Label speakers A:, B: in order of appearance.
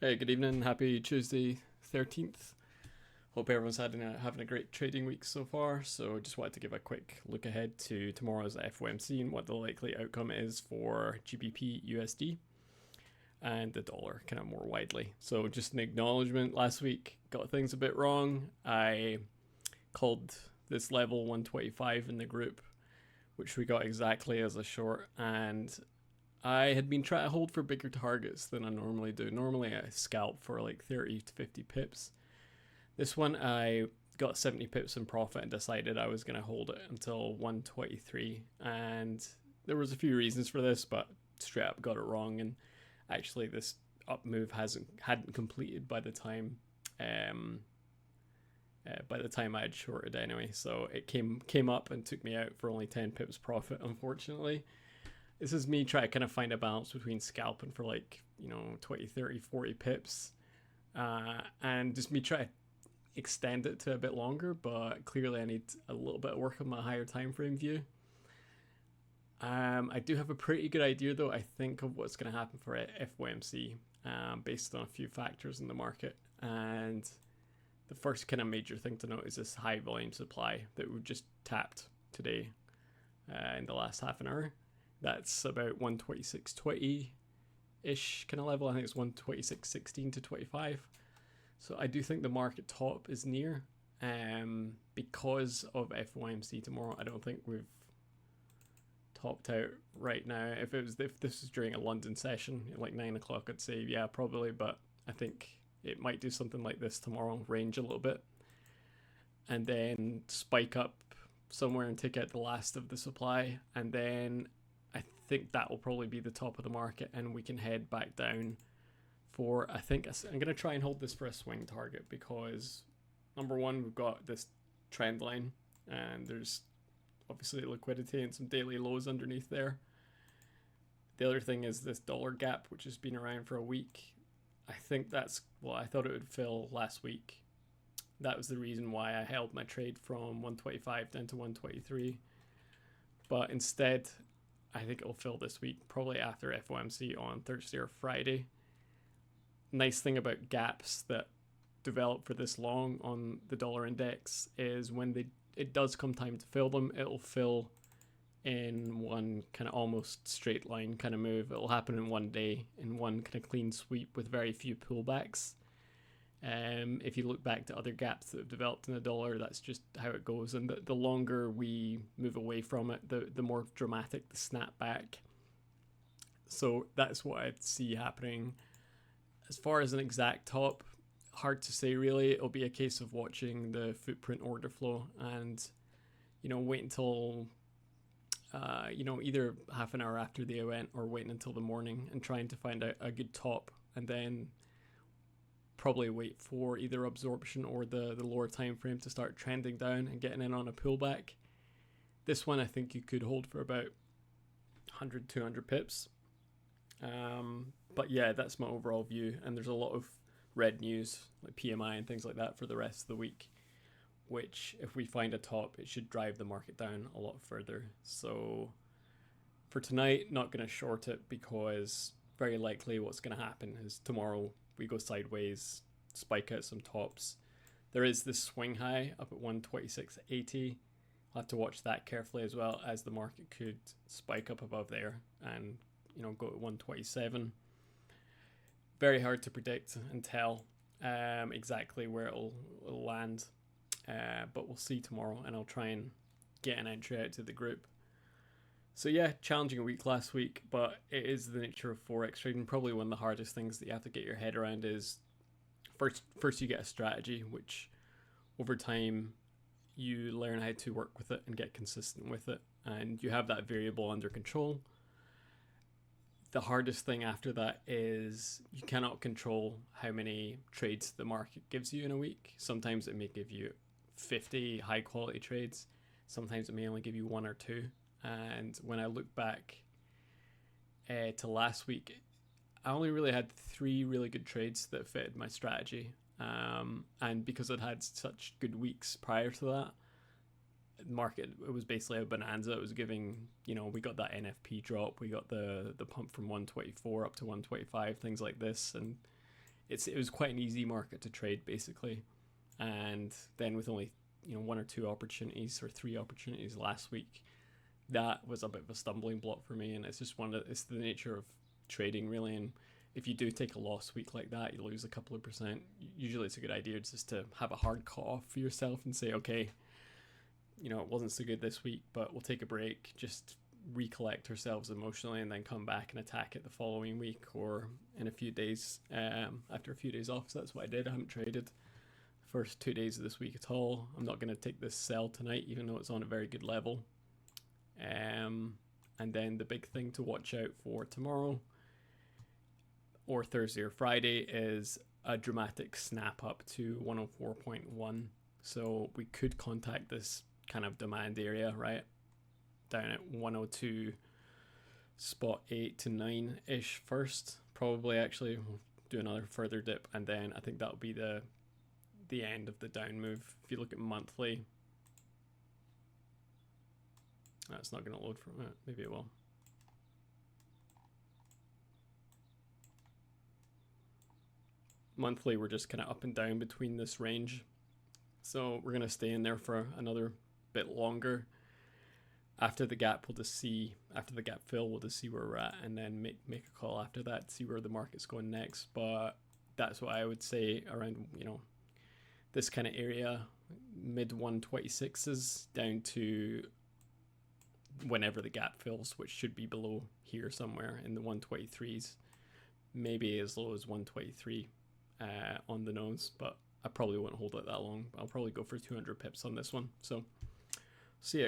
A: Hey, good evening. Happy Tuesday 13th. Hope everyone's having a great trading week so far. So just wanted to give a quick look ahead to tomorrow's FOMC and what the likely outcome is for GBP USD and the dollar kind of more widely. So just an acknowledgement, last week got things a bit wrong. I called this level 125 in the group, which we got exactly as a short, and I had been trying to hold for bigger targets than I normally do. Normally I scalp for like 30 to 50 pips. This one I got 70 pips in profit and decided I was going to hold it until 123. And there was a few reasons for this, but straight up got it wrong. And actually this up move hadn't completed by the time I had shorted anyway. So it came up and took me out for only 10 pips profit, unfortunately. This is me trying to kind of find a balance between scalping for 20, 30, 40 pips and just me try to extend it to a bit longer, but clearly I need a little bit of work on my higher time frame view. I do have a pretty good idea though, I think, of what's going to happen for FOMC based on a few factors in the market. And the first kind of major thing to note is this high volume supply that we've just tapped today in the last half an hour. That's about 126.20-ish kind of level. I think it's 126.16 to 25. So I do think the market top is near. Because of FOMC tomorrow, I don't think we've topped out right now. If this was during a London session, like 9 o'clock, I'd say yeah, probably. But I think it might do something like this tomorrow, range a little bit, and then spike up somewhere and take out the last of the supply, and then I think that will probably be the top of the market, and we can head back down for, I think, I'm going to try and hold this for a swing target because, number one, we've got this trend line, and there's obviously liquidity and some daily lows underneath there. The other thing is this dollar gap, which has been around for a week. I think that's, well, I thought it would fill last week. That was the reason why I held my trade from 125 down to 123. But instead, I think it'll fill this week, probably after FOMC on Thursday or Friday. Nice thing about gaps that develop for this long on the dollar index is when it does come time to fill them, it'll fill in one kind of almost straight line kind of move. It'll happen in one day, in one kind of clean sweep with very few pullbacks. If you look back to other gaps that have developed in the dollar, that's just how it goes. And the longer we move away from it, the more dramatic the snapback. So that's what I'd see happening. As far as an exact top, hard to say really. It'll be a case of watching the footprint order flow and, wait until, either half an hour after the event or waiting until the morning and trying to find a good top, and then probably wait for either absorption or the lower time frame to start trending down and getting in on a pullback. This one I think you could hold for about 100, 200 pips. But yeah, that's my overall view. And there's a lot of red news like PMI and things like that for the rest of the week, which if we find a top, it should drive the market down a lot further. So for tonight, not going to short it because very likely what's going to happen is tomorrow we go sideways, spike out some tops. There is this swing high up at 126.80. I'll have to watch that carefully as well, as the market could spike up above there and go to 127. Very hard to predict and tell exactly where it'll land, but we'll see tomorrow, and I'll try and get an entry out to the group. So yeah, challenging week last week, but it is the nature of forex trading. Probably one of the hardest things that you have to get your head around is first you get a strategy, which over time you learn how to work with it and get consistent with it, and you have that variable under control. The hardest thing after that is you cannot control how many trades the market gives you in a week. Sometimes it may give you 50 high quality trades. Sometimes it may only give you one or two. And when I look back to last week, I only really had 3 really good trades that fitted my strategy. And because I'd had such good weeks prior to that, the market, it was basically a bonanza. It was giving, we got that NFP drop, we got the pump from 124 up to 125, things like this. And it was quite an easy market to trade basically. And then with only, you know, 1 or 2 opportunities or 3 opportunities last week, that was a bit of a stumbling block for me. And it's just it's the nature of trading really. And if you do take a loss week like that, you lose a couple of percent. Usually it's a good idea just to have a hard cut off for yourself and say, okay, you know, it wasn't so good this week, but we'll take a break, just recollect ourselves emotionally, and then come back and attack it the following week or in a few days, after a few days off. So that's what I did. I haven't traded the first 2 days of this week at all. I'm not going to take this sell tonight, even though it's on a very good level. And then the big thing to watch out for tomorrow or Thursday or Friday is a dramatic snap up to 104.1. So we could contact this kind of demand area, right, down at 102.8 to 9 ish first. Probably actually we'll do another further dip, and then I think that'll be the end of the down move. If you look at monthly, that's not going to load for a minute. Maybe it will. Monthly, we're just kind of up and down between this range. So we're going to stay in there for another bit longer. After the gap, we'll just see, after the gap fill, we'll just see where we're at, and then make a call after that, see where the market's going next. But that's what I would say around, you know, this kind of area, mid 1.26's down to whenever the gap fills, which should be below here somewhere in the 1.23's, maybe as low as 1.23 on the nose, but I probably won't hold it that long. I'll probably go for 200 pips on this one. So see ya.